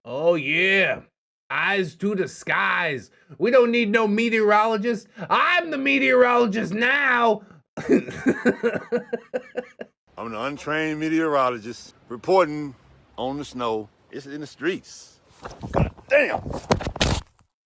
Oh yeah, eyes to the skies. We don't need no meteorologist. I'm the meteorologist now. I'm an untrained meteorologist reporting on the snow. It's in the streets. God damn.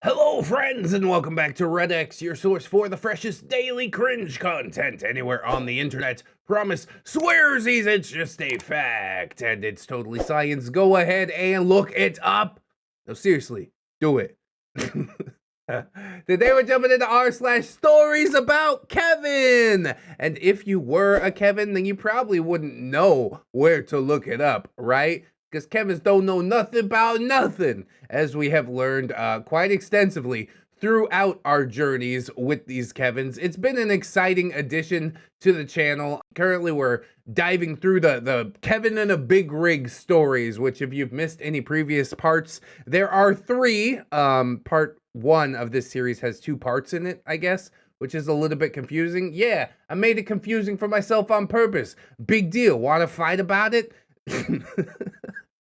Hello, friends, and welcome back to ReddX, your source for the freshest daily cringe content anywhere on the internet. Promise, swearsies, it's just a fact, and it's totally science. Go ahead and look it up. No, seriously, do it. Today we're jumping into r/StoriesAboutKevin. And if you were a Kevin, then you probably wouldn't know where to look it up, right? Because Kevins don't know nothing about nothing, as we have learned quite extensively throughout our journeys with these Kevins. It's been an exciting addition to the channel. Currently, we're diving through the Kevin in a Big Rig stories, which if you've missed any previous parts, there are 3. Part 1 of this series has 2 parts in it, I guess, which is a little bit confusing. Yeah, I made it confusing for myself on purpose. Big deal. Want to fight about it?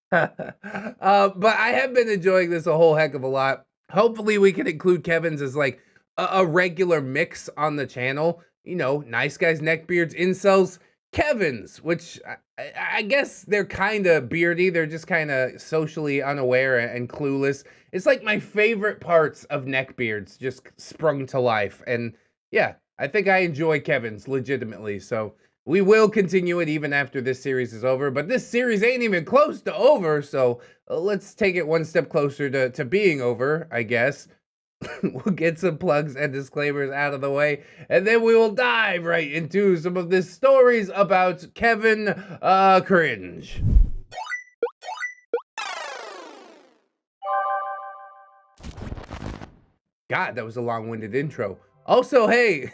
But I have been enjoying this a whole heck of a lot. Hopefully we can include Kevin's as like a regular mix on the channel. You know, nice guys, neckbeards, incels, Kevin's, which I guess they're kind of beardy. They're just kind of socially unaware and clueless. It's like my favorite parts of neckbeards just sprung to life. And yeah, I think I enjoy Kevin's legitimately. So we will continue it even after this series is over, but this series ain't even close to over, so let's take it one step closer to being over, I guess. We'll get some plugs and disclaimers out of the way, and then we will dive right into some of the stories about Kevin cringe. God, that was a long-winded intro. Also, hey,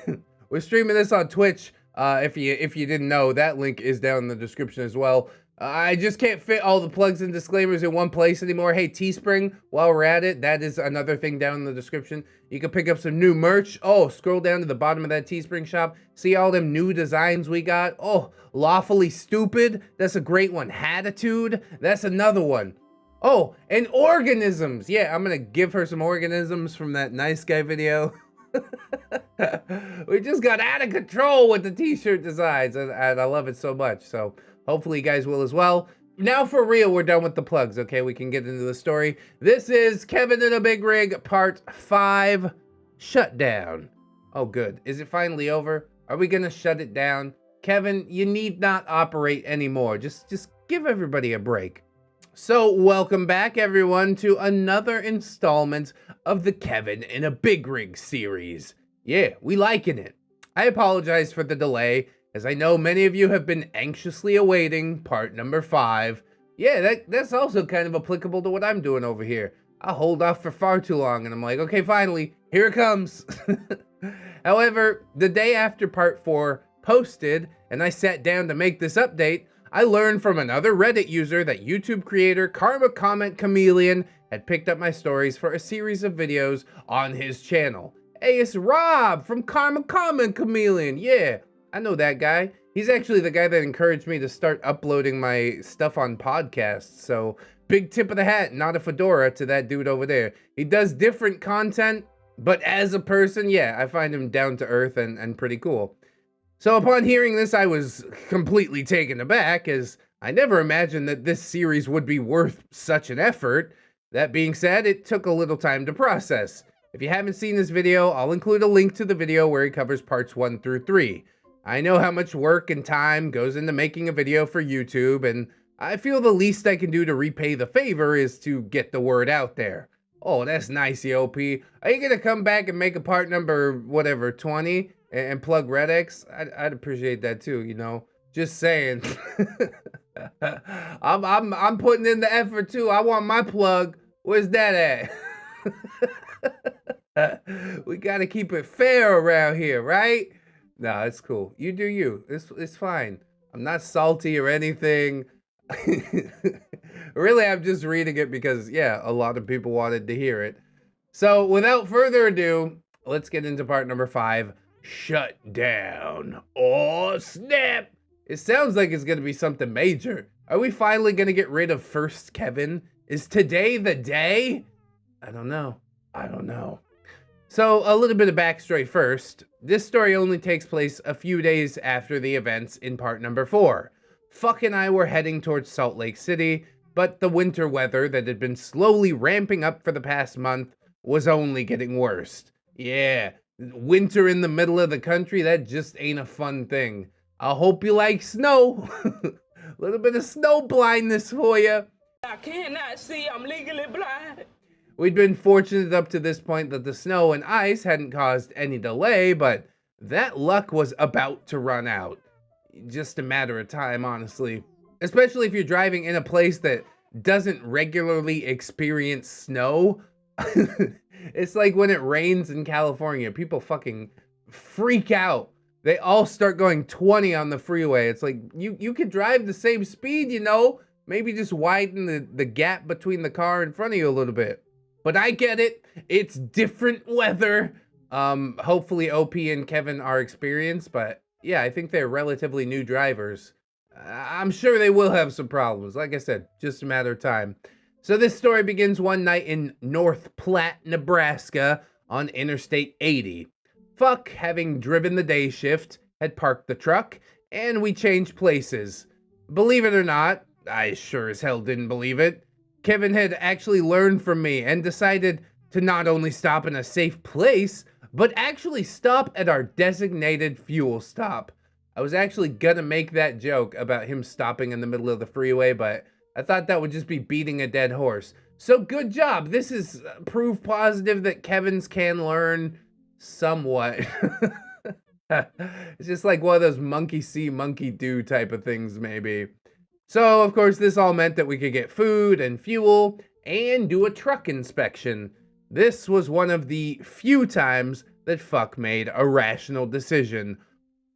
we're streaming this on Twitch. If you didn't know, that link is down in the description as well. I just can't fit all the plugs and disclaimers in one place anymore. Hey, Teespring, while we're at it, that is another thing down in the description. You can pick up some new merch. Oh, scroll down to the bottom of that Teespring shop. See all them new designs we got? Oh, Lawfully Stupid. That's a great one. Hatitude. That's another one. Oh, and organisms. Yeah, I'm going to give her some organisms from that nice guy video. We just got out of control with the t-shirt designs, and I love it so much. So hopefully you guys will as well. Now for real, we're done with the plugs. Okay, we can get into the story. This is Kevin in a Big Rig, part 5, Shutdown. Oh good, is it finally over? Are we gonna shut it down? Kevin, you need not operate anymore. Just give everybody a break. So welcome back everyone to another installment of the Kevin in a Big Rig series. Yeah, we liking it. I apologize for the delay, as I know many of you have been anxiously awaiting part number 5. Yeah, that's also kind of applicable to what I'm doing over here. I'll hold off for far too long and I'm like, okay, finally, here it comes. However, the day after part 4 posted and I sat down to make this update, I learned from another Reddit user that YouTube creator Karma Comment Chameleon had picked up my stories for a series of videos on his channel. Hey, it's Rob from Karma Comment Chameleon. Yeah, I know that guy. He's actually the guy that encouraged me to start uploading my stuff on podcasts. So big tip of the hat, not a fedora, to that dude over there. He does different content, but as a person, yeah, I find him down to earth and pretty cool. So upon hearing this, I was completely taken aback, as I never imagined that this series would be worth such an effort. That being said, it took a little time to process. If you haven't seen this video, I'll include a link to the video where he covers parts 1 through 3. I know how much work and time goes into making a video for YouTube, and I feel the least I can do to repay the favor is to get the word out there. Oh, that's nice, EOP. Are you gonna come back and make a part number, whatever, 20? And plug ReddX? I'd appreciate that too, you know. Just saying. I'm putting in the effort too. I want my plug. Where's that at? We gotta keep it fair around here, right? Nah, it's cool. You do you. It's fine. I'm not salty or anything. Really, I'm just reading it because, yeah, a lot of people wanted to hear it. So without further ado, let's get into part number 5. Shut down. Oh, snap. It sounds like it's going to be something major. Are we finally going to get rid of First Kevin Is today the day? I don't know. So, a little bit of backstory first. This story only takes place a few days after the events in part number 4. Fuck and I were heading towards Salt Lake City, but the winter weather that had been slowly ramping up for the past month was only getting worse. Yeah, winter in the middle of the country, that just ain't a fun thing. I hope you like snow. A little bit of snow blindness for you. I cannot see, I'm legally blind. We'd been fortunate up to this point that the snow and ice hadn't caused any delay, but that luck was about to run out. Just a matter of time, honestly. Especially if you're driving in a place that doesn't regularly experience snow. It's like when it rains in California, people fucking freak out. They all start going 20 on the freeway. It's like, you could drive the same speed, you know? Maybe just widen the gap between the car in front of you a little bit. But I get it. It's different weather. Hopefully OP and Kevin are experienced, but yeah, I think they're relatively new drivers. I'm sure they will have some problems. Like I said, just a matter of time. So this story begins one night in North Platte, Nebraska on Interstate 80. Fuck, having driven the day shift, had parked the truck, and we changed places. Believe it or not, I sure as hell didn't believe it. Kevin had actually learned from me and decided to not only stop in a safe place, but actually stop at our designated fuel stop. I was actually gonna make that joke about him stopping in the middle of the freeway, but I thought that would just be beating a dead horse. So good job. This is proof positive that Kevins can learn somewhat. It's just like one of those monkey see, monkey do type of things, maybe. So, of course, this all meant that we could get food and fuel and do a truck inspection. This was one of the few times that fuck made a rational decision.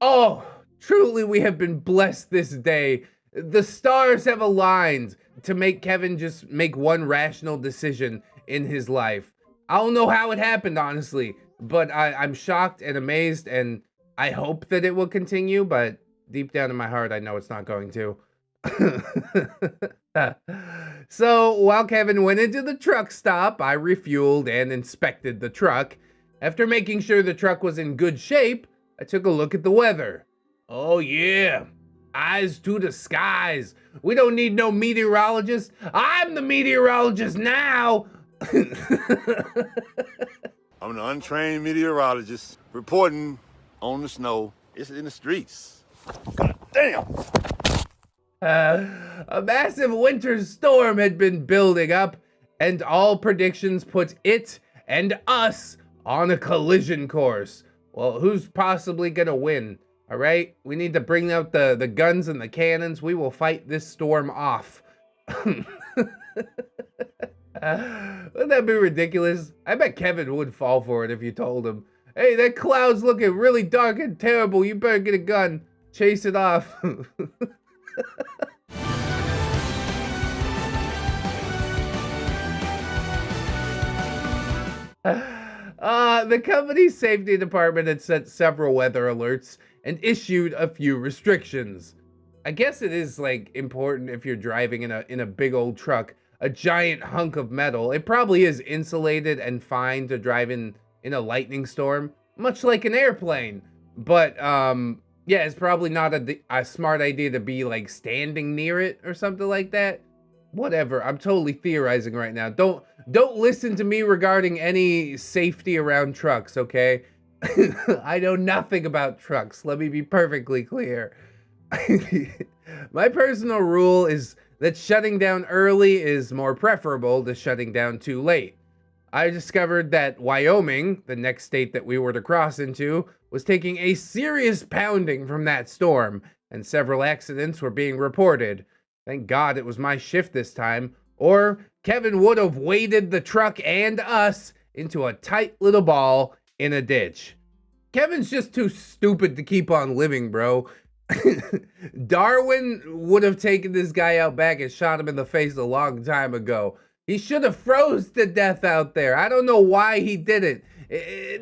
Oh, truly we have been blessed this day. The stars have aligned to make Kevin just make one rational decision in his life. I don't know how it happened, honestly, but I'm shocked and amazed, and I hope that it will continue, but deep down in my heart, I know it's not going to. So while Kevin went into the truck stop, I refueled and inspected the truck. After making sure the truck was in good shape, I took a look at the weather. Oh yeah, eyes to the skies. We don't need no meteorologist. I'm the meteorologist now. I'm an untrained meteorologist reporting on the snow. It's in the streets. God damn. A massive winter storm had been building up, and all predictions put it and us on a collision course. Well, who's possibly gonna win? All right, we need to bring out the guns and the cannons. We will fight this storm off. Wouldn't that be ridiculous? I bet Kevin would fall for it if you told him, hey, that cloud's looking really dark and terrible. You better get a gun. Chase it off. The company's safety department had sent several weather alerts and issued a few restrictions. I guess it is like important if you're driving in a big old truck, a giant hunk of metal. It probably is insulated and fine to drive in a lightning storm, much like an airplane. But yeah, it's probably not a smart idea to be like standing near it or something like that. Whatever, I'm totally theorizing right now. Don't listen to me regarding any safety around trucks, okay? I know nothing about trucks. Let me be perfectly clear. My personal rule is that shutting down early is more preferable to shutting down too late. I discovered that Wyoming, the next state that we were to cross into, was taking a serious pounding from that storm, and several accidents were being reported. Thank God it was my shift this time, or Kevin would have waded the truck and us into a tight little ball in a ditch. Kevin's just too stupid to keep on living, bro. Darwin would have taken this guy out back and shot him in the face a long time ago. He should have froze to death out there. I don't know why he did it.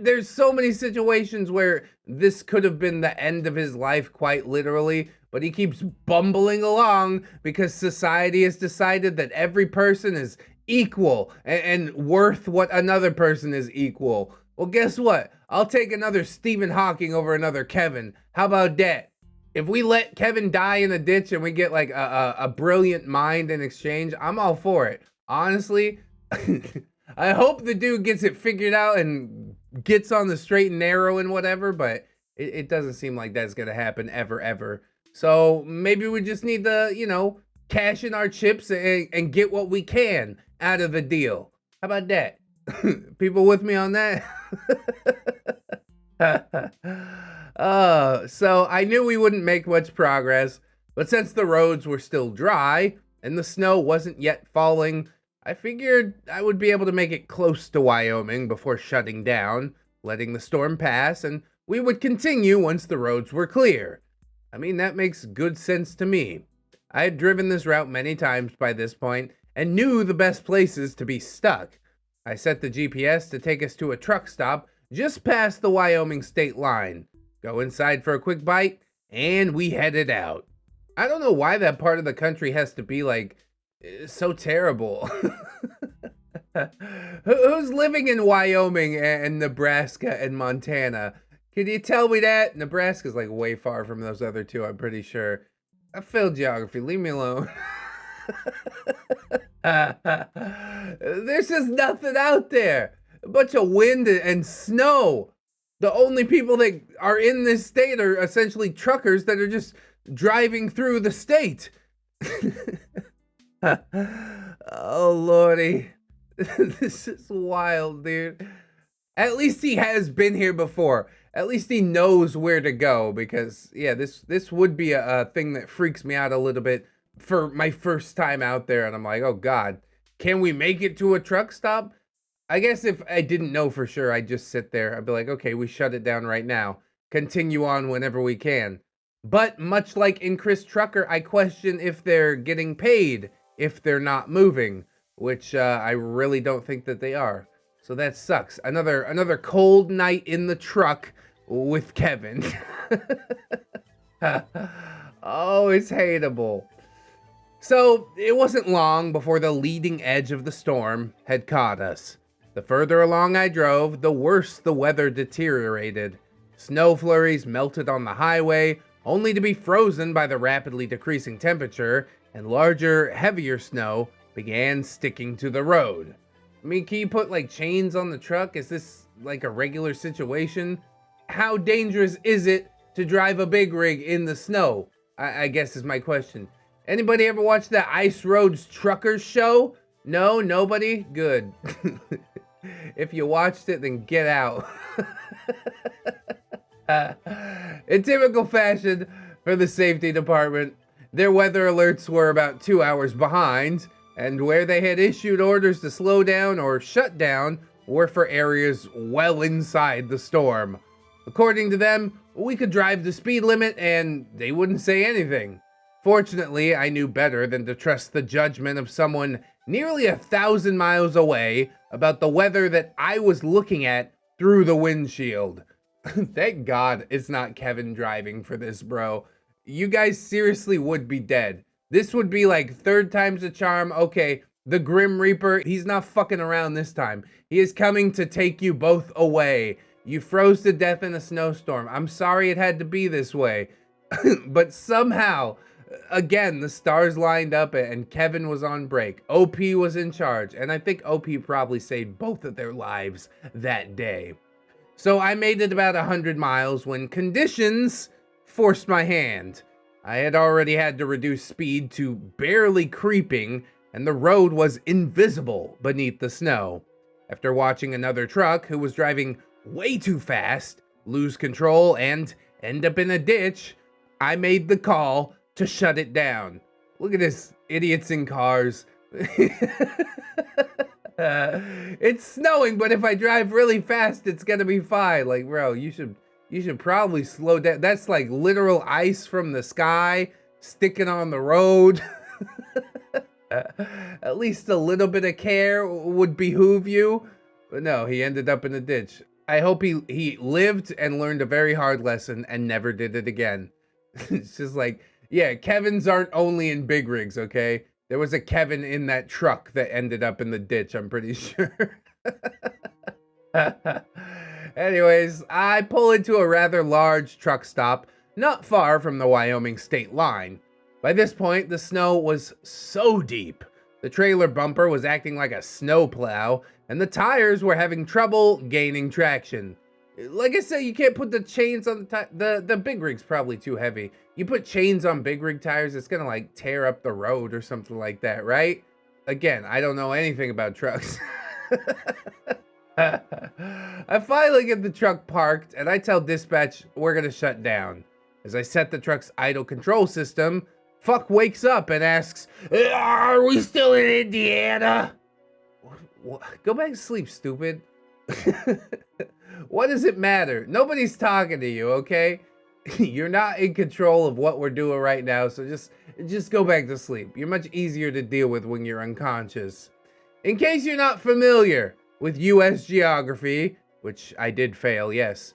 There's so many situations where this could have been the end of his life, quite literally, but he keeps bumbling along because society has decided that every person is equal and worth what another person is equal. Well, guess what? I'll take another Stephen Hawking over another Kevin. How about that? If we let Kevin die in a ditch and we get like a brilliant mind in exchange, I'm all for it. Honestly, I hope the dude gets it figured out and gets on the straight and narrow and whatever, but it doesn't seem like that's going to happen ever. So maybe we just need to, you know, cash in our chips and get what we can out of the deal. How about that? People with me on that? So I knew we wouldn't make much progress, but since the roads were still dry and the snow wasn't yet falling, I figured I would be able to make it close to Wyoming before shutting down, letting the storm pass, and we would continue once the roads were clear. I mean, that makes good sense to me. I had driven this route many times by this point and knew the best places to be stuck. I set the GPS to take us to a truck stop just past the Wyoming state line. Go inside for a quick bite, and we headed out. I don't know why that part of the country has to be like so terrible. Who's living in Wyoming and Nebraska and Montana? Can you tell me that? Nebraska's like way far from those other two, I'm pretty sure. I failed geography, leave me alone. There's just nothing out there. A bunch of wind and snow. The only people that are in this state are essentially truckers that are just driving through the state. Oh, Lordy. This is wild, dude. At least he has been here before. At least he knows where to go because, yeah, this would be a thing that freaks me out a little bit for my first time out there. And I'm like, oh, God, can we make it to a truck stop? I guess if I didn't know for sure, I'd just sit there. I'd be like, okay, we shut it down right now. Continue on whenever we can. But much like in Chris Trucker, I question if they're getting paid if they're not moving, which I really don't think that they are. So that sucks. Another cold night in the truck with Kevin. Oh, it's hateable. So it wasn't long before the leading edge of the storm had caught us. The further along I drove, the worse the weather deteriorated. Snow flurries melted on the highway, only to be frozen by the rapidly decreasing temperature, and larger, heavier snow began sticking to the road. I mean, can you put like chains on the truck? Is this like a regular situation? How dangerous is it to drive a big rig in the snow? I guess is my question. Anybody ever watch that Ice Roads Truckers show? No, nobody? Good. If you watched it, then get out. In typical fashion for the safety department, their weather alerts were about 2 hours behind, and where they had issued orders to slow down or shut down were for areas well inside the storm. According to them, we could drive the speed limit and they wouldn't say anything. Fortunately, I knew better than to trust the judgment of someone nearly 1,000 miles away about the weather that I was looking at through the windshield. Thank God it's not Kevin driving for this, bro. You guys seriously would be dead. This would be like third time's a charm. Okay, the Grim Reaper, he's not fucking around this time. He is coming to take you both away. You froze to death in a snowstorm. I'm sorry it had to be this way. But somehow, again, the stars lined up and Kevin was on break. OP was in charge, and I think OP probably saved both of their lives that day. So I made it about 100 miles when conditions forced my hand. I had already had to reduce speed to barely creeping, and the road was invisible beneath the snow. After watching another truck who was driving way too fast lose control and end up in a ditch, I made the call to shut it down. Look at this, idiots in cars. It's snowing, but if I drive really fast, it's gonna be fine. Like, bro, you should probably slow down. That's like literal ice from the sky sticking on the road. At least a little bit of care would behoove you. But no, he ended up in a ditch. I hope he lived and learned a very hard lesson and never did it again. It's just like, yeah, Kevins aren't only in big rigs, okay? There was a Kevin in that truck that ended up in the ditch, I'm pretty sure. Anyways, I pull into a rather large truck stop, not far from the Wyoming state line. By this point, the snow was so deep. The trailer bumper was acting like a snowplow, and the tires were having trouble gaining traction. Like I said, you can't put the chains on the big rig's probably too heavy. You put chains on big rig tires, it's gonna like tear up the road or something like that, right? Again, I don't know anything about trucks. I finally get the truck parked and I tell dispatch we're gonna shut down. As I set the truck's idle control system, Fuck wakes up and asks, "Are we still in Indiana?" What? Go back to sleep, stupid. What does it matter? Nobody's talking to you, okay? You're not in control of what we're doing right now, so just go back to sleep. You're much easier to deal with when you're unconscious. In case you're not familiar with U.S. geography, which I did fail, yes.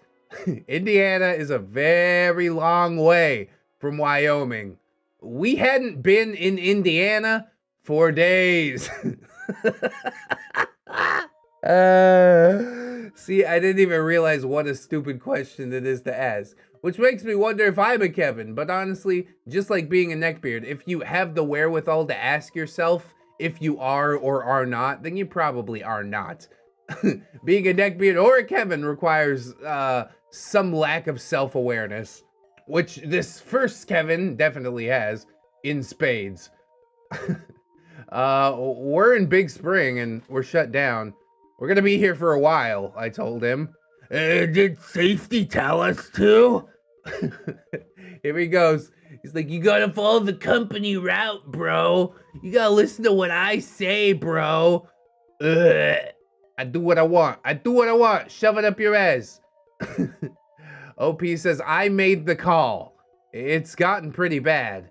Indiana is a very long way from Wyoming. We hadn't been in Indiana for days. See, I didn't even realize what a stupid question it is to ask. Which makes me wonder if I'm a Kevin. But honestly, just like being a neckbeard, if you have the wherewithal to ask yourself if you are or are not, then you probably are not. Being a neckbeard or a Kevin requires some lack of self-awareness, which this first Kevin definitely has in spades. We're in Big Spring and we're shut down. We're gonna be here for a while, I told him. Did safety tell us to? Here he goes. He's like, you gotta follow the company route, bro. You gotta listen to what I say, bro. I do what I want. I do what I want. Shove it up your ass. OP says, I made the call. It's gotten pretty bad.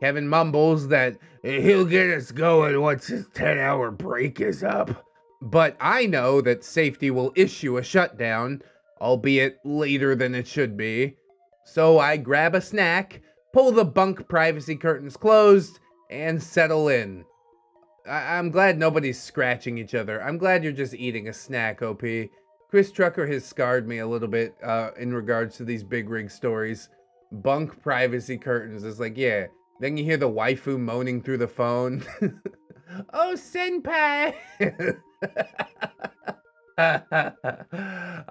Kevin mumbles that he'll get us going once his 10-hour break is up. But I know that safety will issue a shutdown, albeit later than it should be. So I grab a snack, pull the bunk privacy curtains closed, and settle in. I'm glad nobody's scratching each other. I'm glad you're just eating a snack, OP. Chris Trucker has scarred me a little bit in regards to these big rig stories. Bunk privacy curtains is like, yeah. Then you hear the waifu moaning through the phone. Oh, senpai!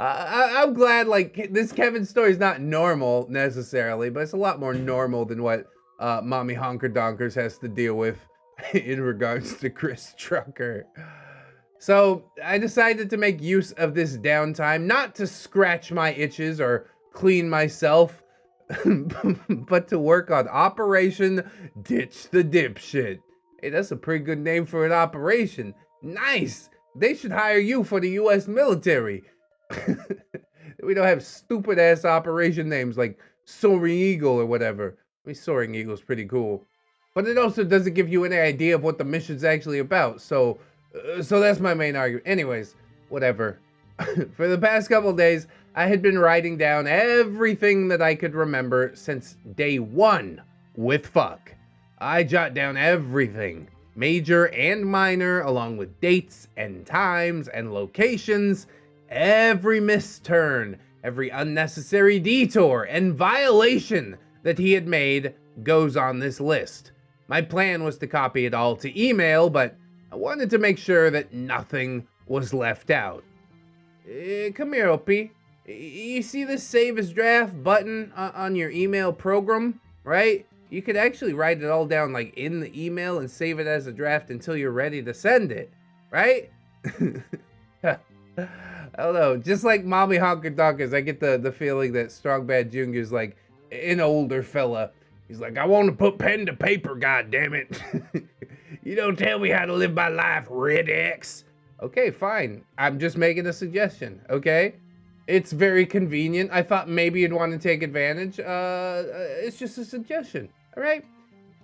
I'm glad, like, this Kevin story is not normal necessarily, but it's a lot more normal than what Mommy Honker Donkers has to deal with in regards to Chris Trucker. So I decided to make use of this downtime, not to scratch my itches or clean myself, but to work on Operation Ditch the Dipshit. Hey, that's a pretty good name for an operation. Nice! They should hire you for the U.S. military. We don't have stupid-ass operation names like Soaring Eagle or whatever. I mean, Soaring Eagle's pretty cool. But it also doesn't give you any idea of what the mission's actually about, so that's my main argument. Anyways, whatever. For the past couple of days, I had been writing down everything that I could remember since day one with fuck. I jot down everything, major and minor, along with dates and times and locations, every misturn, every unnecessary detour and violation that he had made goes on this list. My plan was to copy it all to email, but I wanted to make sure that nothing was left out. Come here, OP. You see this save as draft button on your email program, right? You could actually write it all down like in the email and save it as a draft until you're ready to send it, right? I don't know. Just like Mommy Honker Donkers, I get the feeling that Strong Bad Jr. is like an older fella. He's like, I want to put pen to paper, goddammit. You don't tell me how to live my life, ReddX. Okay, fine. I'm just making a suggestion, okay? It's very convenient. I thought maybe you'd want to take advantage. It's just a suggestion, all right?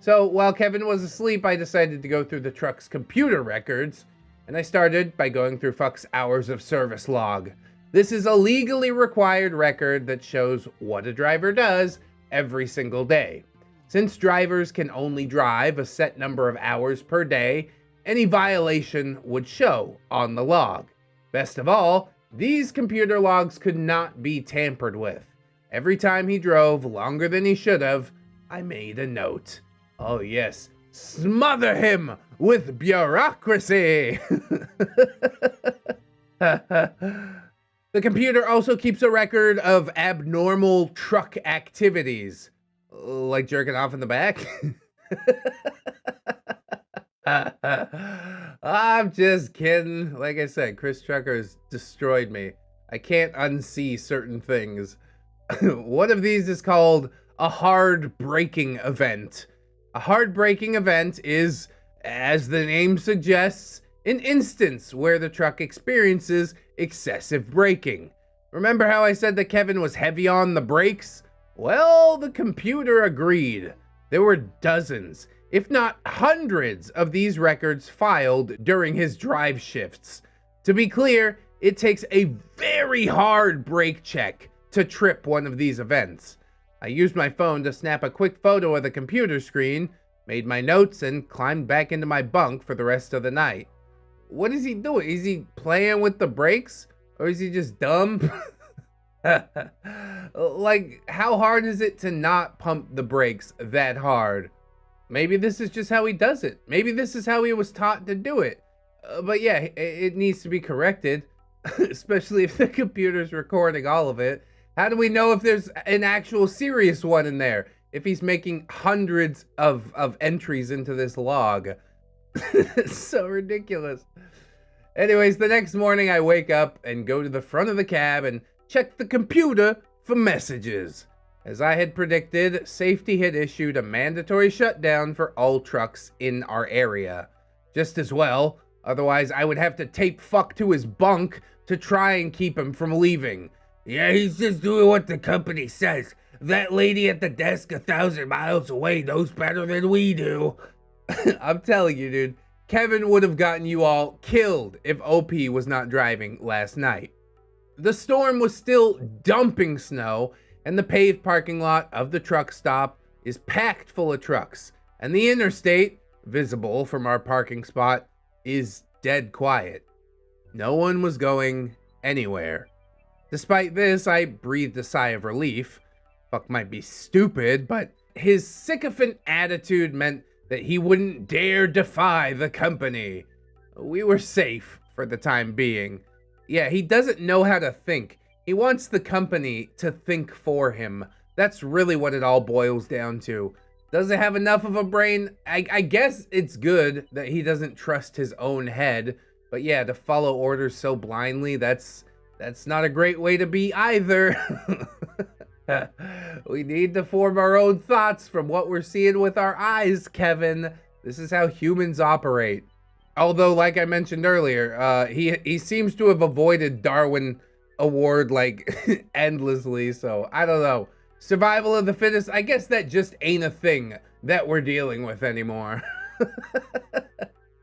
So while Kevin was asleep, I decided to go through the truck's computer records, and I started by going through Fuck's hours of service log. This is a legally required record that shows what a driver does every single day. Since drivers can only drive a set number of hours per day, any violation would show on the log. Best of all, these computer logs could not be tampered with. Every time he drove longer than he should have, I made a note. Oh yes, smother him with bureaucracy! The computer also keeps a record of abnormal truck activities. Like jerking off in the back? I'm just kidding. Like I said, Chris Trucker's destroyed me. I can't unsee certain things. One of these is called a hard braking event. A hard braking event is, as the name suggests, an instance where the truck experiences excessive braking. Remember how I said that Kevin was heavy on the brakes? Well, the computer agreed. There were dozens, if not hundreds, of these records filed during his drive shifts. To be clear, it takes a very hard brake check to trip one of these events. I used my phone to snap a quick photo of the computer screen, made my notes, and climbed back into my bunk for the rest of the night. What is he doing? Is he playing with the brakes? Or is he just dumb? Like, how hard is it to not pump the brakes that hard? Maybe this is just how he does it. Maybe this is how he was taught to do it. But yeah, it needs to be corrected, especially if the computer's recording all of it. How do we know if there's an actual serious one in there? If he's making hundreds of entries into this log. It's so ridiculous. Anyways, the next morning I wake up and go to the front of the cab and check the computer for messages. As I had predicted, safety had issued a mandatory shutdown for all trucks in our area. Just as well, otherwise I would have to tape Fuck to his bunk to try and keep him from leaving. Yeah, he's just doing what the company says. That lady at the desk 1,000 miles away knows better than we do. I'm telling you, dude, Kevin would have gotten you all killed if OP was not driving last night. The storm was still dumping snow, and the paved parking lot of the truck stop is packed full of trucks, and the interstate, visible from our parking spot, is dead quiet. No one was going anywhere. Despite this, I breathed a sigh of relief. Fuck might be stupid, but his sycophant attitude meant that he wouldn't dare defy the company. We were safe for the time being. Yeah, he doesn't know how to think. He wants the company to think for him. That's really what it all boils down to. Doesn't have enough of a brain. I guess it's good that he doesn't trust his own head. But yeah, to follow orders so blindly, that's not a great way to be either. We need to form our own thoughts from what we're seeing with our eyes, Kevin. This is how humans operate. Although, like I mentioned earlier, he seems to have avoided Darwin Award like endlessly, so I don't know. Survival of the fittest, I guess that just ain't a thing that we're dealing with anymore.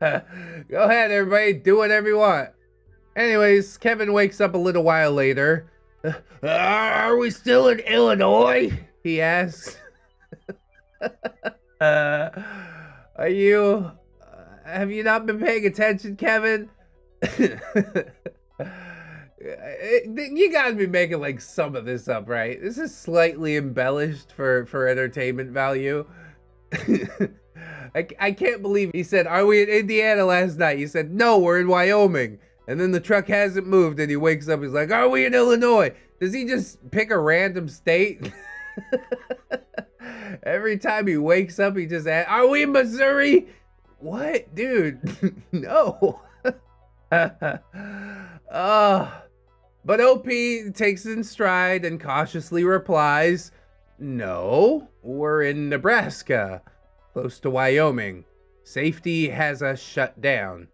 Go ahead, everybody, do whatever you want. Anyways, Kevin wakes up a little while later. Are we still in Illinois? He asks. Are you... have you not been paying attention, Kevin? You gotta be making like some of this up, right? This is slightly embellished for entertainment value. I can't believe he said, are we in Indiana last night? You said, no, we're in Wyoming. And then the truck hasn't moved and he wakes up, he's like, are we in Illinois? Does he just pick a random state? Every time he wakes up, he just asks, are we in Missouri? What? Dude, no. But OP takes it in stride and cautiously replies, no, we're in Nebraska, close to Wyoming. Safety has us shut down.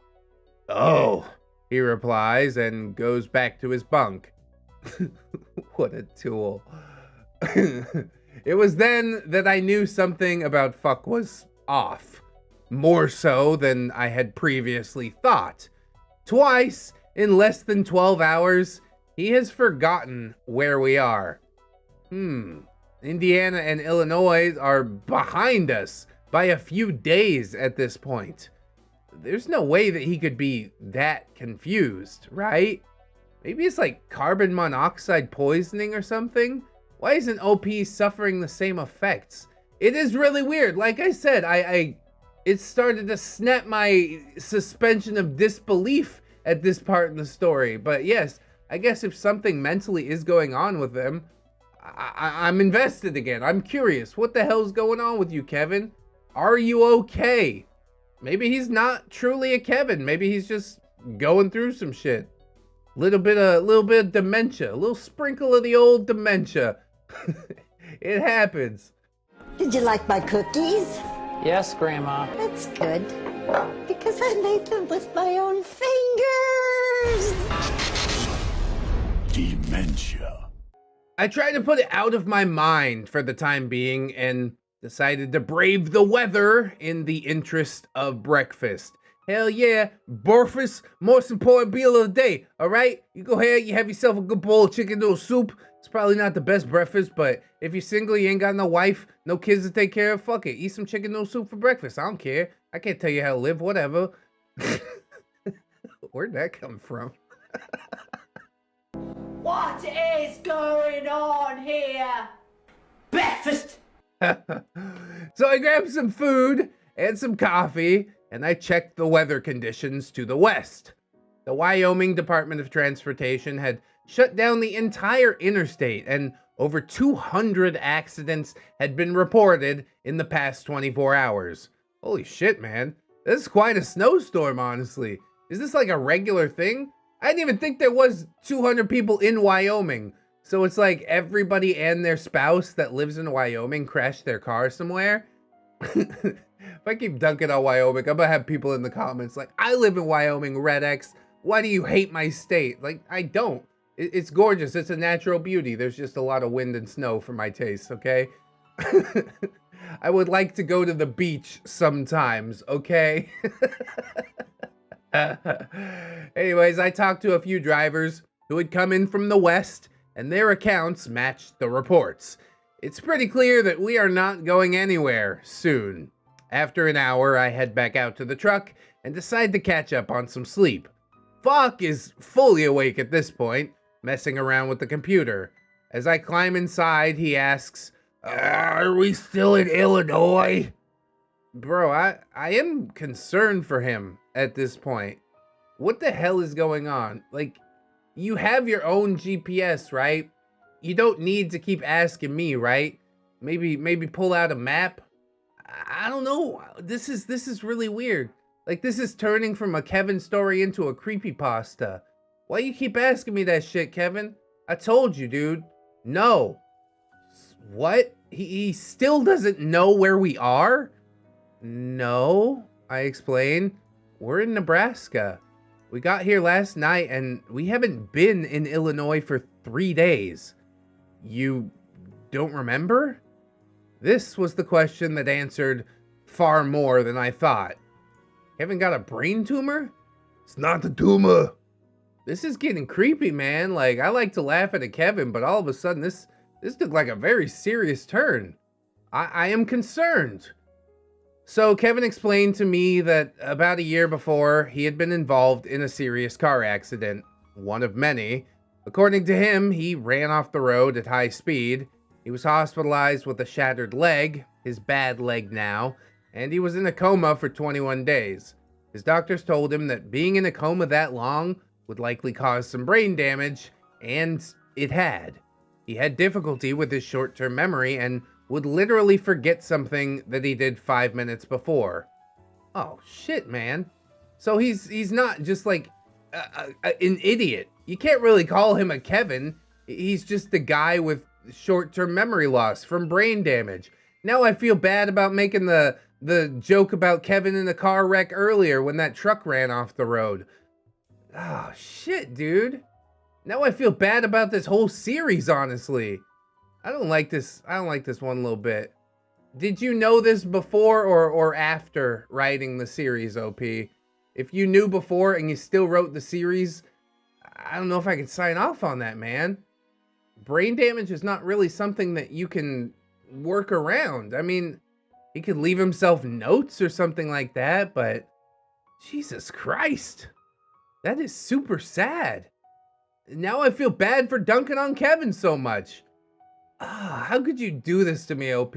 Oh, he replies and goes back to his bunk. What a tool. It was then that I knew something about Fuck was off. More so than I had previously thought. Twice in less than 12 hours, he has forgotten where we are. Indiana and Illinois are behind us by a few days at this point. There's no way that he could be that confused, right? Maybe it's like carbon monoxide poisoning or something? Why isn't OP suffering the same effects? It is really weird. Like I said, it started to snap my suspension of disbelief at this part in the story. But yes, I guess if something mentally is going on with him, I'm invested again. I'm curious. What the hell's going on with you, Kevin? Are you okay? Maybe he's not truly a Kevin. Maybe he's just going through some shit. Little bit of dementia. A little sprinkle of the old dementia. It happens. Did you like my cookies? Yes, Grandma. That's good. Because I made them with my own fingers. Dementia. I tried to put it out of my mind for the time being and decided to brave the weather in the interest of breakfast. Hell yeah, breakfast, most important meal of the day, all right? You go ahead, you have yourself a good bowl of chicken noodle soup. It's probably not the best breakfast, but if you're single, you ain't got no wife, no kids to take care of, fuck it. Eat some chicken noodle soup for breakfast. I don't care. I can't tell you how to live, whatever. Where'd that come from? What is going on here? Breakfast! So I grabbed some food and some coffee, and I checked the weather conditions to the west. The Wyoming Department of Transportation had shut down the entire interstate, and over 200 accidents had been reported in the past 24 hours. Holy shit, man. This is quite a snowstorm, honestly. Is this like a regular thing? I didn't even think there was 200 people in Wyoming. So it's like everybody and their spouse that lives in Wyoming crashed their car somewhere. If I keep dunking on Wyoming, I'm gonna have people in the comments like, I live in Wyoming, ReddX. Why do you hate my state? Like, I don't. It's gorgeous. It's a natural beauty. There's just a lot of wind and snow for my taste, okay? I would like to go to the beach sometimes, okay? Anyways, I talked to a few drivers who had come in from the west, and their accounts matched the reports. It's pretty clear that we are not going anywhere soon. After an hour, I head back out to the truck and decide to catch up on some sleep. Falk is fully awake at this point, messing around with the computer. As I climb inside, he asks, are we still in Illinois? Bro, I am concerned for him at this point. What the hell is going on? Like, you have your own GPS, right? You don't need to keep asking me, right? Maybe pull out a map. I don't know. This is really weird. Like, this is turning from a Kevin story into a creepypasta. Why you keep asking me that shit, Kevin? I told you, dude. No. What? He still doesn't know where we are? No, I explain. We're in Nebraska. We got here last night and we haven't been in Illinois for 3 days. You don't remember? This was the question that answered far more than I thought. Kevin got a brain tumor? It's not the tumor. This is getting creepy, man. Like, I like to laugh at a Kevin, but all of a sudden this took like a very serious turn. I am concerned. So Kevin explained to me that about a year before, he had been involved in a serious car accident, one of many. According to him, he ran off the road at high speed. He was hospitalized with a shattered leg, his bad leg now, and he was in a coma for 21 days. His doctors told him that being in a coma that long would likely cause some brain damage, and it had. He had difficulty with his short-term memory and would literally forget something that he did 5 minutes before. Oh, shit, man. So he's not just like an idiot. You can't really call him a Kevin. He's just a guy with short-term memory loss from brain damage. Now I feel bad about making the joke about Kevin in the car wreck earlier when that truck ran off the road. Oh, shit, dude. Now I feel bad about this whole series, honestly. I don't like this one little bit. Did you know this before or after writing the series, OP? If you knew before and you still wrote the series, I don't know if I can sign off on that, man. Brain damage is not really something that you can work around. I mean, he could leave himself notes or something like that, but Jesus Christ, that is super sad. Now I feel bad for dunking on Kevin so much. How could you do this to me, OP?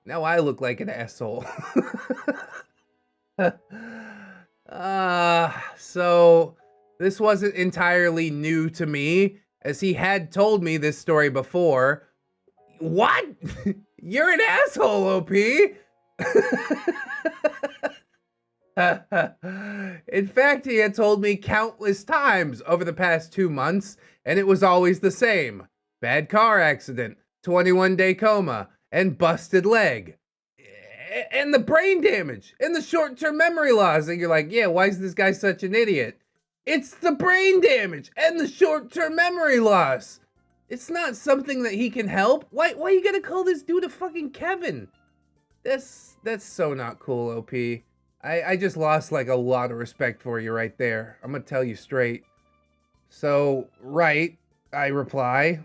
Now I look like an asshole. So this wasn't entirely new to me, as he had told me this story before. What? You're an asshole, OP. In fact, he had told me countless times over the past 2 months, and it was always the same. Bad car accident, 21-day coma, and busted leg. And the brain damage, and the short-term memory loss. And you're like, yeah, why is this guy such an idiot? It's the brain damage and the short-term memory loss. It's not something that he can help. Why you gotta call this dude a fucking Kevin? That's so not cool, OP. I just lost like a lot of respect for you right there. I'm gonna tell you straight. So, right, I reply.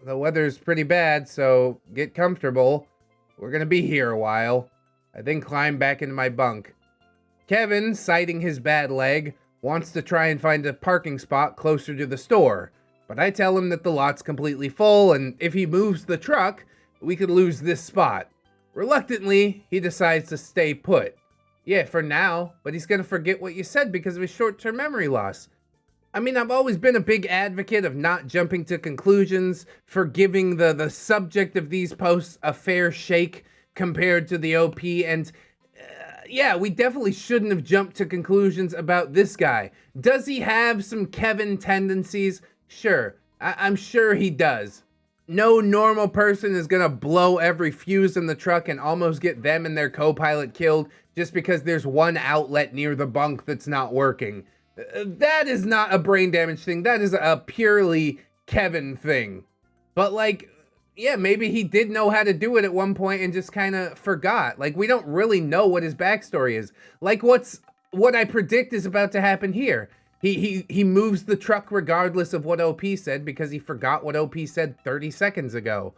The weather's pretty bad, so get comfortable. We're gonna be here a while. I then climb back into my bunk. Kevin, citing his bad leg, wants to try and find a parking spot closer to the store, but I tell him that the lot's completely full, and if he moves the truck, we could lose this spot. Reluctantly, he decides to stay put. Yeah, for now, but he's gonna forget what you said because of his short-term memory loss. I mean, I've always been a big advocate of not jumping to conclusions, for giving the subject of these posts a fair shake compared to the OP, and yeah, we definitely shouldn't have jumped to conclusions about this guy. Does he have some Kevin tendencies? Sure, I'm sure he does. No normal person is gonna blow every fuse in the truck and almost get them and their co-pilot killed just because there's one outlet near the bunk that's not working. That is not a brain damage thing. That is a purely Kevin thing. But like, yeah, maybe he did know how to do it at one point and just kind of forgot. Like, we don't really know what his backstory is. Like, what I predict is about to happen here. He moves the truck regardless of what OP said because he forgot what OP said 30 seconds ago.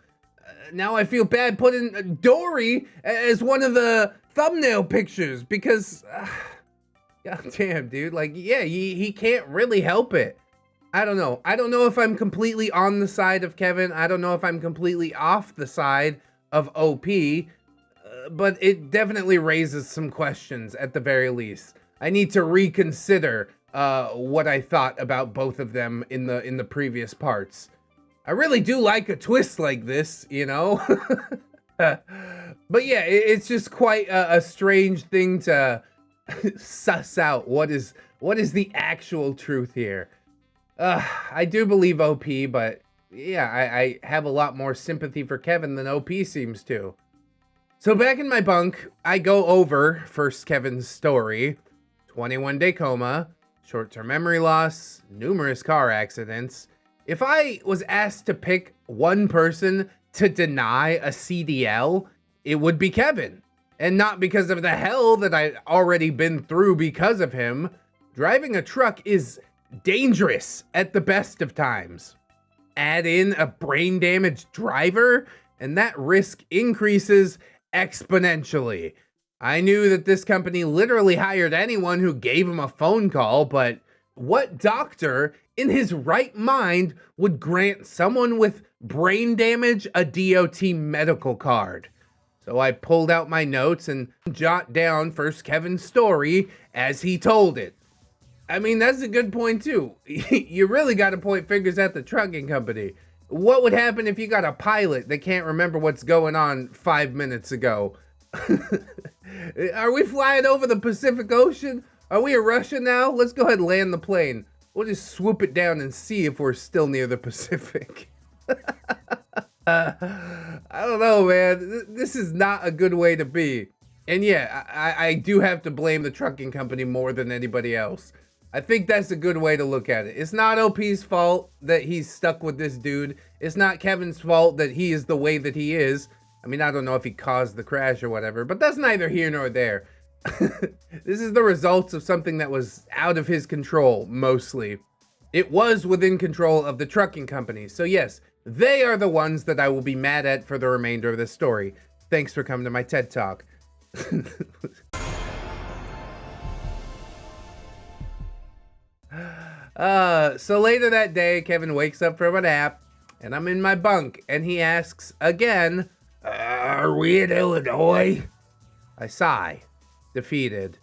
Now I feel bad putting Dory as one of the thumbnail pictures because, god damn, dude. Like, yeah, he can't really help it. I don't know. I don't know if I'm completely on the side of Kevin. I don't know if I'm completely off the side of OP, but it definitely raises some questions at the very least. I need to reconsider what I thought about both of them in the previous parts. I really do like a twist like this, you know? But yeah, it's just quite a strange thing to suss out what is the actual truth here. I do believe OP, but yeah, I have a lot more sympathy for Kevin than OP seems to. So back in my bunk, I go over first Kevin's story, 21-day coma, short-term memory loss, numerous car accidents. If I was asked to pick one person to deny a CDL, it would be Kevin. And not because of the hell that I'd already been through because of him. Driving a truck is dangerous at the best of times. Add in a brain damaged driver, and that risk increases exponentially. I knew that this company literally hired anyone who gave him a phone call, but what doctor in his right mind would grant someone with brain damage a DOT medical card? So I pulled out my notes and jot down first Kevin's story as he told it. I mean, that's a good point too. You really got to point fingers at the trucking company. What would happen if you got a pilot that can't remember what's going on 5 minutes ago? Are we flying over the Pacific Ocean? Are we in Russia now? Let's go ahead and land the plane. We'll just swoop it down and see if we're still near the Pacific. I don't know, man. This is not a good way to be. And yeah, I do have to blame the trucking company more than anybody else. I think that's a good way to look at it. It's not OP's fault that he's stuck with this dude. It's not Kevin's fault that he is the way that he is. I mean, I don't know if he caused the crash or whatever, but that's neither here nor there. This is the results of something that was out of his control, mostly. It was within control of the trucking companies. So yes, they are the ones that I will be mad at for the remainder of this story. Thanks for coming to my TED Talk. So later that day, Kevin wakes up from a nap, and I'm in my bunk, and he asks again, "Are we in Illinois?" I sigh, defeated.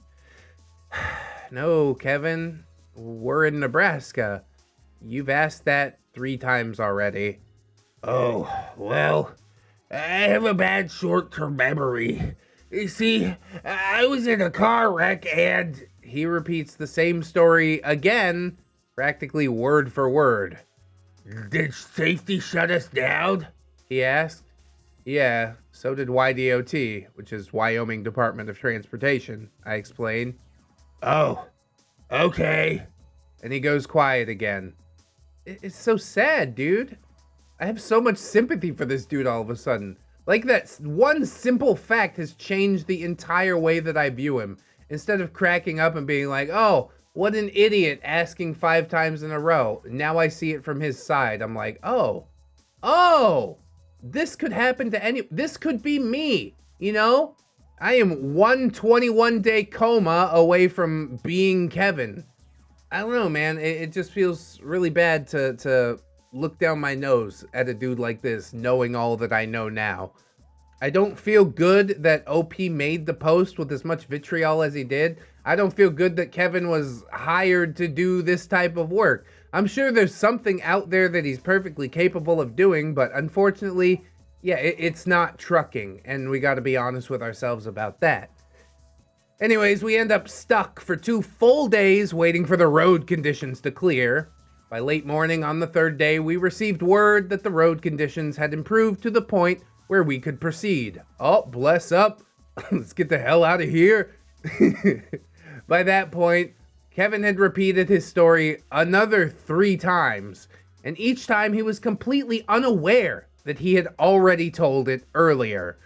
"No, Kevin, we're in Nebraska. You've asked that 3 times already." "Oh, well, I have a bad short-term memory. You see, I was in a car wreck and..." He repeats the same story again, practically word for word. "Did safety shut us down?" he asked. "Yeah, so did YDOT, which is Wyoming Department of Transportation," I explained. "Oh, okay." And he goes quiet again. It's so sad, dude. I have so much sympathy for this dude all of a sudden. Like that one simple fact has changed the entire way that I view him. Instead of cracking up and being like, "Oh, what an idiot asking 5 times in a row." Now I see it from his side. I'm like, oh, this could happen to this could be me, you know? I am 121-day coma away from being Kevin. I don't know, man. It just feels really bad to look down my nose at a dude like this, knowing all that I know now. I don't feel good that OP made the post with as much vitriol as he did. I don't feel good that Kevin was hired to do this type of work. I'm sure there's something out there that he's perfectly capable of doing, but unfortunately, yeah, it's not trucking, and we gotta be honest with ourselves about that. Anyways, we end up stuck for 2 full days waiting for the road conditions to clear. By late morning on the 3rd day, we received word that the road conditions had improved to the point where we could proceed. Oh, bless up. Let's get the hell out of here. By that point, Kevin had repeated his story another 3 times, and each time he was completely unaware that he had already told it earlier.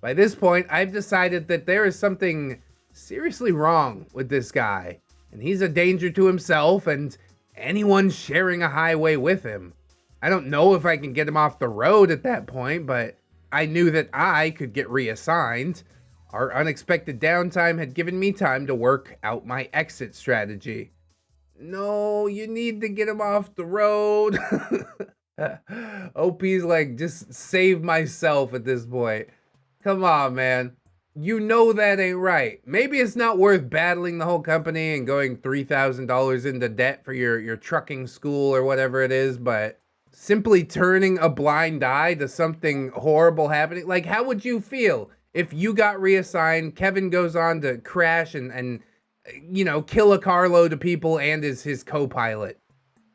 By this point, I've decided that there is something seriously wrong with this guy, and he's a danger to himself and anyone sharing a highway with him. I don't know if I can get him off the road at that point, but I knew that I could get reassigned. Our unexpected downtime had given me time to work out my exit strategy. "No, you need to get him off the road." OP's like, just save myself at this point. Come on, man. You know that ain't right. Maybe it's not worth battling the whole company and going $3,000 into debt for your trucking school or whatever it is, but simply turning a blind eye to something horrible happening. Like, how would you feel if you got reassigned, Kevin goes on to crash and you know, kill a carload of people and is his co-pilot?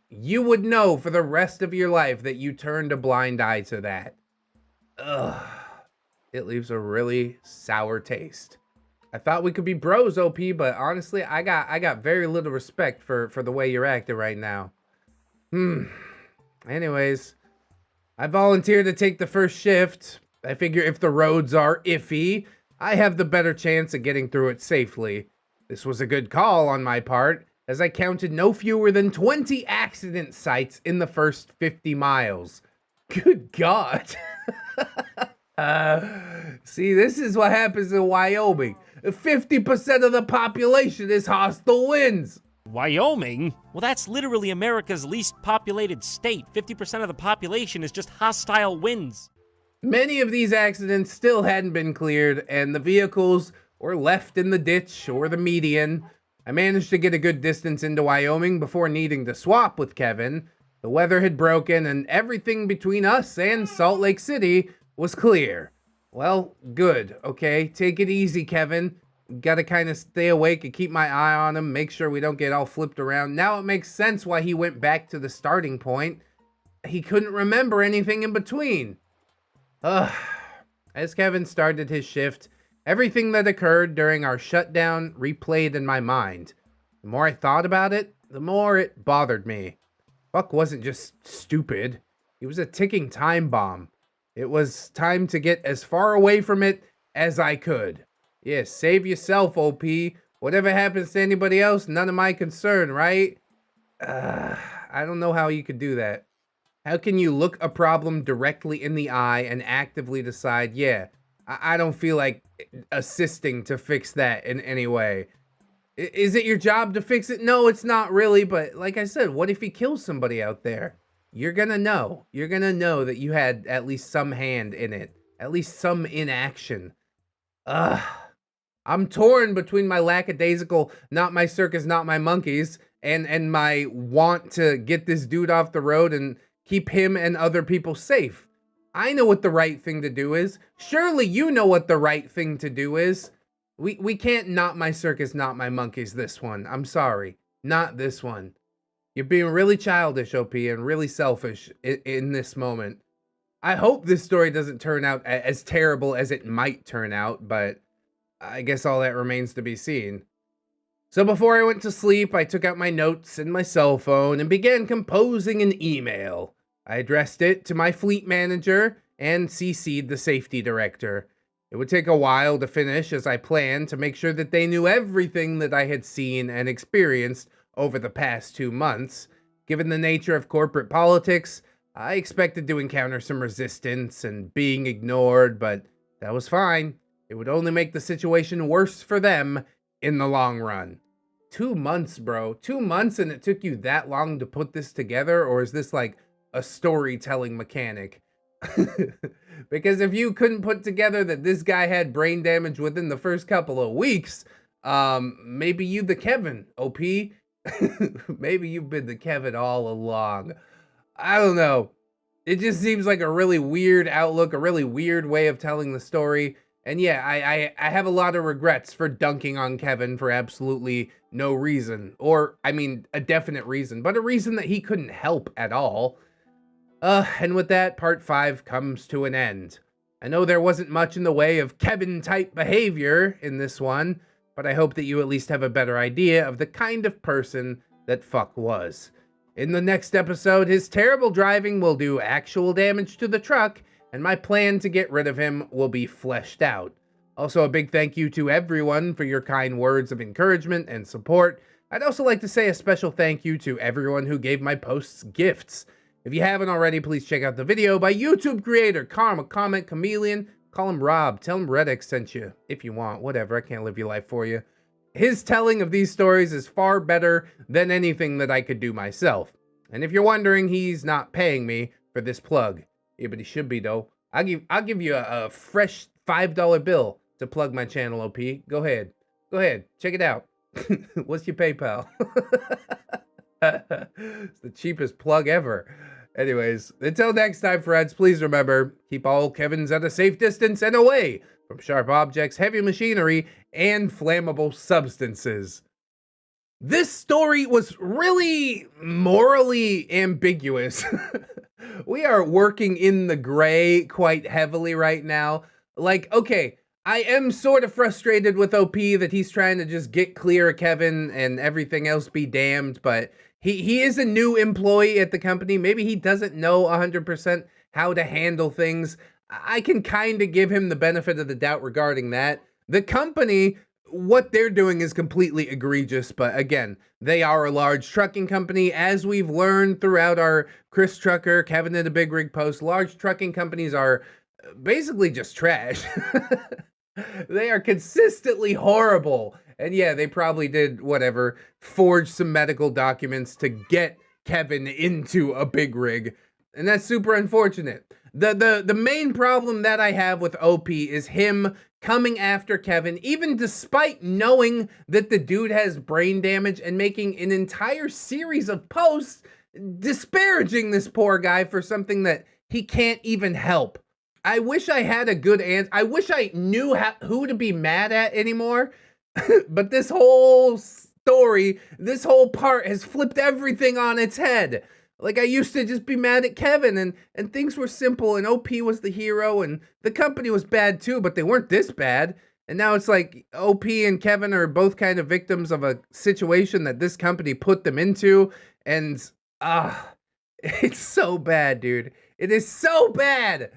You would know for the rest of your life that you turned a blind eye to that. Ugh. It leaves a really sour taste. I thought we could be bros, OP, but honestly, I got very little respect for the way you're acting right now. Anyways, I volunteered to take the first shift. I figure if the roads are iffy, I have the better chance of getting through it safely. This was a good call on my part, as I counted no fewer than 20 accident sites in the first 50 miles. Good God. See, this is what happens in Wyoming. 50% of the population is hostile winds. Wyoming? Well, that's literally America's least populated state. 50% of the population is just hostile winds. Many of these accidents still hadn't been cleared, and the vehicles were left in the ditch or the median. I managed to get a good distance into Wyoming before needing to swap with Kevin. The weather had broken, and everything between us and Salt Lake City was clear. Well, good, okay? Take it easy, Kevin. Gotta kind of stay awake and keep my eye on him, make sure we don't get all flipped around. Now it makes sense why he went back to the starting point. He couldn't remember anything in between. As Kevin started his shift, everything that occurred during our shutdown replayed in my mind. The more I thought about it, the more it bothered me. Buck wasn't just stupid. He was a ticking time bomb. It was time to get as far away from it as I could. Yeah, save yourself, OP. Whatever happens to anybody else, none of my concern, right? I don't know how you could do that. How can you look a problem directly in the eye and actively decide, yeah, I don't feel like assisting to fix that in any way? Is it your job to fix it? No, it's not really, but like I said, what if he kills somebody out there? You're gonna know. You're gonna know that you had at least some hand in it. At least some inaction. Ugh. I'm torn between my lackadaisical, not my circus, not my monkeys, and my want to get this dude off the road and keep him and other people safe. I know what the right thing to do is. Surely you know what the right thing to do is. We can't not my circus, not my monkeys this one. I'm sorry. Not this one. You're being really childish, OP, and really selfish in this moment. I hope this story doesn't turn out as terrible as it might turn out, but I guess all that remains to be seen. So before I went to sleep, I took out my notes and my cell phone and began composing an email. I addressed it to my fleet manager and CC'd the safety director. It would take a while to finish as I planned to make sure that they knew everything that I had seen and experienced over the past 2 months. Given the nature of corporate politics, I expected to encounter some resistance and being ignored, but that was fine. It would only make the situation worse for them in the long run. 2 months, bro. 2 months and it took you that long to put this together? Or is this like a storytelling mechanic? Because if you couldn't put together that this guy had brain damage within the first couple of weeks, maybe you the Kevin, OP? Maybe you've been the Kevin all along. I don't know. It just seems like a really weird outlook, a really weird way of telling the story. And yeah, I have a lot of regrets for dunking on Kevin for absolutely no reason. Or, I mean, a definite reason, but a reason that he couldn't help at all. And with that, part 5 comes to an end. I know there wasn't much in the way of Kevin-type behavior in this one, but I hope that you at least have a better idea of the kind of person that Fuck was. In the next episode, his terrible driving will do actual damage to the truck, and my plan to get rid of him will be fleshed out. Also, a big thank you to everyone for your kind words of encouragement and support. I'd also like to say a special thank you to everyone who gave my posts gifts. If you haven't already, please check out the video by YouTube creator Karma Comment Chameleon. Call him Rob. Tell him ReddX sent you. If you want, whatever. I can't live your life for you. His telling of these stories is far better than anything that I could do myself. And if you're wondering, he's not paying me for this plug. Yeah, but he should be, though. I'll give you a fresh $5 bill to plug my channel, OP. Go ahead. Go ahead. Check it out. What's your PayPal? It's the cheapest plug ever. Anyways, until next time, friends, please remember, keep all Kevins at a safe distance and away from sharp objects, heavy machinery, and flammable substances. This story was really morally ambiguous. We are working in the gray quite heavily right now. Like, okay, I am sort of frustrated with OP that he's trying to just get clear of Kevin and everything else be damned, but he is a new employee at the company. Maybe he doesn't know 100% how to handle things. I can kind of give him the benefit of the doubt regarding that. The company, what they're doing is completely egregious, but again, they are a large trucking company. As we've learned throughout our Chris Trucker, Kevin in a Big Rig post, large trucking companies are basically just trash. They are consistently horrible. And yeah, they probably did, whatever, forge some medical documents to get Kevin into a big rig. And that's super unfortunate. The main problem that I have with OP is him coming after Kevin, even despite knowing that the dude has brain damage and making an entire series of posts disparaging this poor guy for something that he can't even help. I wish I had a good answer. I wish I knew who to be mad at anymore. But this whole story, this whole part has flipped everything on its head. Like, I used to just be mad at Kevin and things were simple and OP was the hero and the company was bad too, but they weren't this bad. And now it's like OP and Kevin are both kind of victims of a situation that this company put them into. And, it's so bad, dude. It is so bad.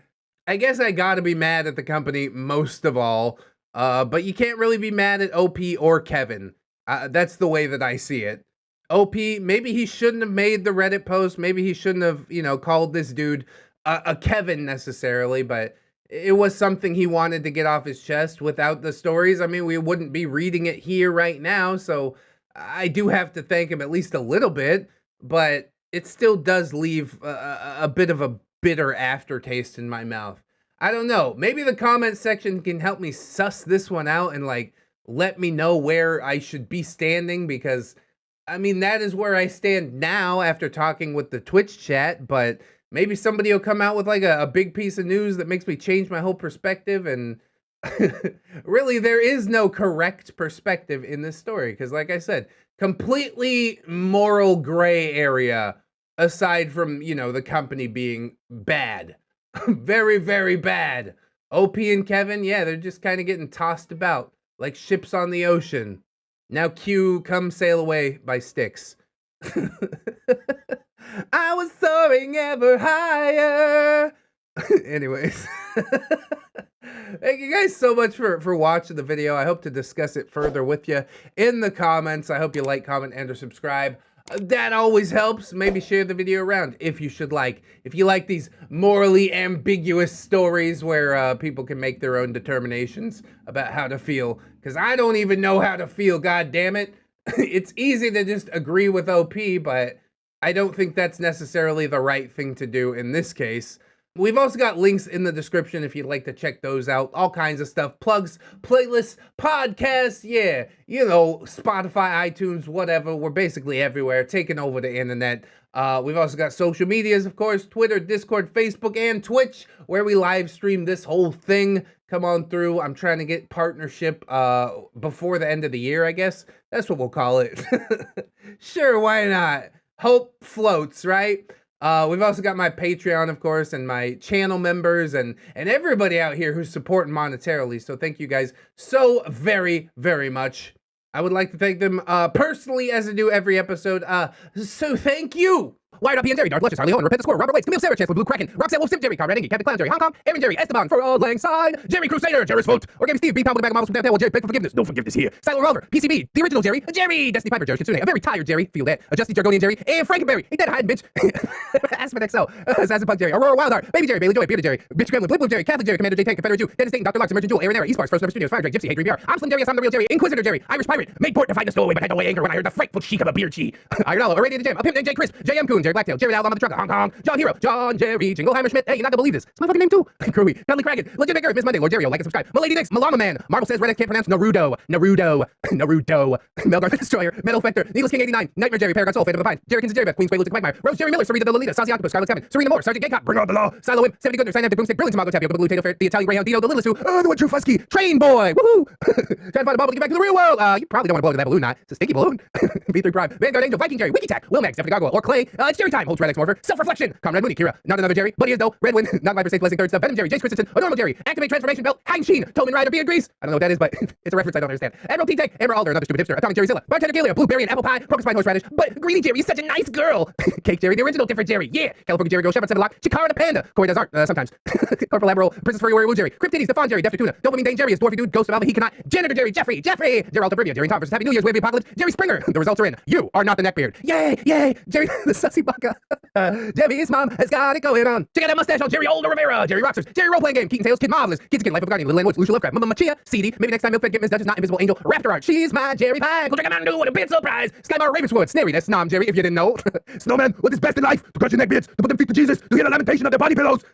I guess I gotta be mad at the company most of all, but you can't really be mad at OP or Kevin. That's the way that I see it. OP, maybe he shouldn't have made the Reddit post. Maybe he shouldn't have, called this dude a Kevin necessarily, but it was something he wanted to get off his chest. Without the stories, I mean, we wouldn't be reading it here right now, so I do have to thank him at least a little bit, but it still does leave a bit of a bitter aftertaste in my mouth. I don't know. Maybe the comment section can help me suss this one out and like let me know where I should be standing, because I mean, that is where I stand now after talking with the Twitch chat, but maybe somebody will come out with like a big piece of news that makes me change my whole perspective. And really, there is no correct perspective in this story, because like I said, completely moral gray area aside from, the company being bad. Very, very bad. OP and Kevin, yeah, they're just kind of getting tossed about like ships on the ocean. Now Q, come sail away by Styx. I was soaring ever higher. Anyways. Thank you guys so much for watching the video. I hope to discuss it further with you in the comments. I hope you like, comment, and or subscribe. That always helps. Maybe share the video around if you should like. If you like these morally ambiguous stories where people can make their own determinations about how to feel. Because I don't even know how to feel, god damn it. It's easy to just agree with OP, but I don't think that's necessarily the right thing to do in this case. We've also got links in the description if you'd like to check those out. All kinds of stuff. Plugs, playlists, podcasts, yeah. Spotify, iTunes, whatever. We're basically everywhere, taking over the internet. We've also got social medias, of course. Twitter, Discord, Facebook, and Twitch, where we live stream this whole thing. Come on through. I'm trying to get partnership before the end of the year, I guess. That's what we'll call it. Sure, why not? Hope floats, right? We've also got my Patreon, of course, and my channel members and everybody out here who's supporting monetarily. So thank you guys so very, very much. I would like to thank them personally, as I do every episode. So thank you. Wired Up, Ian, Jerry, Dark Luscious, Harley Owen, Repent the Squirrel, Robert Waits, Camille Sarah, Chance with Blue Kraken, Roxanne Wolf, Sim, Jerry, Conrad Engie, Captain Clown, Jerry, Hong Kong, Aaron, Jerry, Esteban, for all lang syne, Jerry Crusader, Jerry's Vote, Orgame Steve, B Pound with a bag of models from downtown, Jerry, beg for forgiveness, no forgiveness here, Silo Revolver, PCB, the original Jerry, Destiny Piper, Jerry Kitsune, a very tired Jerry, feel that, a Justy Jargonian Jerry, and Frankenberry, ain't that hiding, bitch, Aspen XO, Assassin Punk Jerry, Aurora Wildheart, Baby Jerry, Bailey Joy, Bearded Jerry, Bitch Gremlin, Blip Blue Jerry, Catholic Jerry, Commander J Tank, Confederate Jew, Dennis Dayton, Dr. Lux, Emergent Jewel, Aaron Era, Esparks, First Never Studios, Fire Drake, Gypsy, Hate BR, I'm Slim Jerry, I'm the real Jerry, Inquisitor Jerry, Irish Pirate, made port to find the stowaway, but had to weigh anchor when I heard the frightful cheek of a beer cheek, Iron Hollow, Irradiated Gem, a Pimp named J Crisp, JM Coon, Jerry Blacktail, Jerry Alabama the Trucker, Hong Kong, John Hero, John Jerry, Jingleheimer Schmidt, hey, you're not gonna believe this. It's my fucking name too. Crewy, Dudley Cragen, Legend Maker, Miss Monday, Lord Jerry, like and subscribe. Milady Nix, Malama Man, Marvel says ReddX can't pronounce Naruto, Melgar the Destroyer, Metal Fector, Needless King 89, Nightmare Jerry, Paragon Soul, Fate of the Pine, Jerry Kins, Jerry Beth, Queen Sway, Lucic Quagmire, Rose Jerry Miller, Sarita the Lolita, Sassy Octopus, Scarlet 7, Serena Moore, Sergeant Gaycop, Bring on the Law, Silo Wimp, 70 Goodner, Synaptic Boomstick, Brilliant Tomago, Tapio, the Blue Tato Fair, the Italian Greyhound, Dino, the Little Sue, the one true Fusky, Train Boy, woohoo! Trying to find a bubble to get back to the real world. You probably don't want to blow to that balloon, not. It's a stinky balloon. V3 Prime, Vanguard Angel, Viking Jerry, Wiki Tack, Wilmax, Stephanie Gargoyle, or Clay. It's Jerry time. Holds ReddX Morpher, Self-Reflection, Comrade Mooney, Kira, not another Jerry, but he is though. Redwind, not Viper Safe Blessing Third Stuff, Venom Jerry, Jace Christensen, a normal Jerry, Activate Transformation Belt, Hein Sheen, Tolman Rider, Beard Grease. I don't know what that is, but it's a reference I don't understand. Admiral T-Tank, Amber Alder, another stupid hipster, Atomic Jerry Zilla, Bartender Gilia, Blueberry and Apple Pie, Broken Spine Horseradish, but Greedy Jerry is such a nice girl. Cake Jerry, the original different Jerry, yeah. California Jerry, Girl Shepherd, 7 Lock, Chikara the Panda, Corey does art, sometimes. Corporal Admiral, Princess Furry Warrior Woo Jerry, Cryptiddy, Stefan Jerry, Def Tuna, Dopamine Dane Jerry is Dwarfy Dude, Ghost of Alva, he cannot, Janitor Jerry, Jeffrey, Gerald Brivia, Jerry Tom versus Happy New Year's, Wavy Apocalypse, Jerry Springer, the results are in. You are not the neckbeard. Yay, Jerry, the sussy baka. Debbie's mom has got it going on. Check out that mustache on Jerry Older Rivera, Jerry Roxers, Jerry Role Playing Game, Keaton Tales, Kid Marvelous, Kids Again, Life of a Guardian, Little Ann Woods, Lucia Lovecraft, Mama Machia, CD, maybe next time Milk Fed, Get Miss Duchess, Not Invisible Angel, Raptor Art, She's my Jerry Pie, Drink a Mountain Dew with a bit surprise, Skymar Ravenswood, Snary, that's Snom Jerry, if you didn't know. Snowman, what is best in life? To crush your neckbeards, to put them feet to Jesus, to hear the lamentation of their body pillows.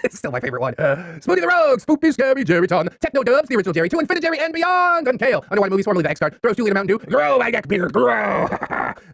It's still my favorite one. Smoothie the Rogue, Spoopy Scary Jerry Ton, Techno Dubs, the original Jerry, to Infinite Jerry and Beyond, Gun Kale, Underwater Movies, formerly the X-Star, throws 2 Liter Mountain Dew, grow my neckbeard, grow.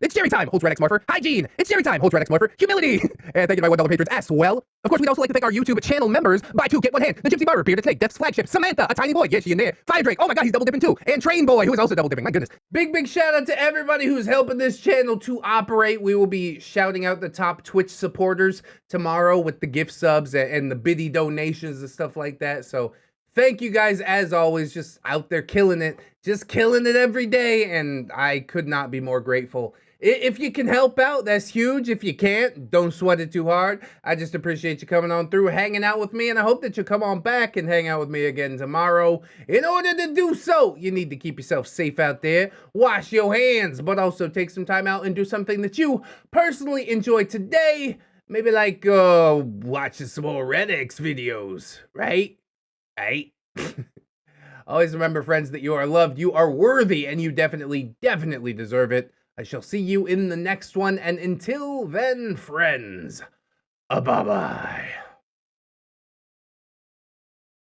It's Jerry time, holds ReddX Morpher, Hygiene, it's Jerry time, holds ReddX Morpher, Humility, and thank you to my $1 patrons as well. Of course, we'd also like to thank our YouTube channel members, Buy 2, Get 1 Hand, the Gypsy Barber, Bearded Snake, Death's Flagship, Samantha, a tiny boy, yes, she in there, Fire Drake, oh my god, he's double dipping too, and Train Boy, who is also double dipping, my goodness. Big shout out to everybody who's helping this channel to operate. We will be shouting out the top Twitch supporters tomorrow with the gift subs and the biddy donations and stuff like that. So thank you guys, as always, just out there killing it, just killing it every day, and I could not be more grateful. If you can help out, that's huge. If you can't, don't sweat it too hard. I just appreciate you coming on through, hanging out with me, and I hope that you'll come on back and hang out with me again tomorrow. In order to do so, you need to keep yourself safe out there, wash your hands, but also take some time out and do something that you personally enjoy today. Maybe like watching some more ReddX videos, right? Right? Always remember, friends, that you are loved, you are worthy, and you definitely deserve it. I shall see you in the next one, and until then, friends, bye-bye.